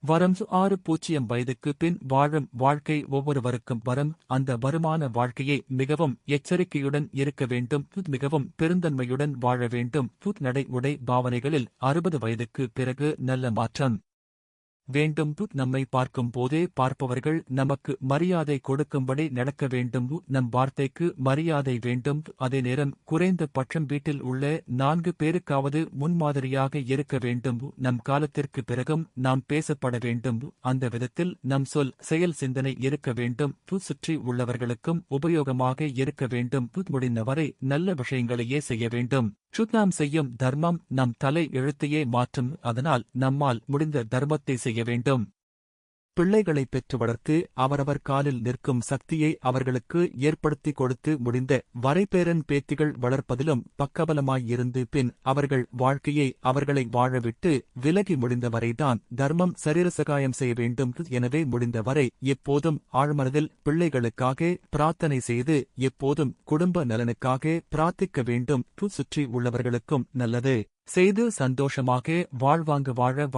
வரம் 6-0 வயதுக்கு பின் வாழும் வாழ்க்கை ஒவ்வொருவருக்கும் வரும். அந்த வருமான வாழ்க்கையை மிகவும் எச்சரிக்கையுடன் இருக்க வேண்டும். மிகவும் பெருந்தன்மையுடன் வாழ வேண்டும். நடை உடை பாவனைகளில் 60 வயதுக்கு பிறகு நல்ல மாற்றம் வேண்டும். நம்மை பார்க்கும் போதே பார்ப்பவர்கள் நமக்கு மரியாதை கொடுக்கும்படி நடக்க வேண்டும். நம் வார்த்தைக்கு மரியாதை வேண்டும். அதே நேரம் குறைந்த பட்சம் வீட்டில் உள்ள 4 பேருக்காவது முன்மாதிரியாக இருக்க வேண்டும். நம் காலத்திற்கு பிறகும் நாம் பேசப்பட வேண்டும். அந்த விதத்தில் நம் சொல் செயல் சிந்தனை இருக்க வேண்டும். சுற்றி உள்ளவர்களுக்கும் உபயோகமாக இருக்க வேண்டும். முடிந்தவரை நல்ல விஷயங்களையே செய்ய வேண்டும். நாம் செய்யும் தர்மம் நம் தலை எழுத்தையே மாற்றும். அதனால் நம்மால் முடிந்த தர்மத்தை செய்ய வேண்டும். பிள்ளைகளை பெற்று வளர்த்து அவரவர் காலில் நிற்கும் சக்தியை அவர்களுக்கு ஏற்படுத்தி கொடுத்து முடிந்த வரைபேரன் பேத்திகள் வளர்ப்பதிலும் பக்கபலமாயிருந்து பின் அவர்கள் வாழ்க்கையை அவர்களை வாழவிட்டு விலகி முடிந்தவரைதான் தர்மம் சரீரசகாயம் செய்ய வேண்டும். எனவே முடிந்தவரை எப்போதும் ஆழ்மனதில் பிள்ளைகளுக்காக பிரார்த்தனை செய்து எப்போதும் குடும்ப நலனுக்காக பிரார்த்திக்க வேண்டும். சுற்றி உள்ளவர்களுக்கும் நல்லது செய்து சந்தோஷமாக வாழ்வாங்க வாழ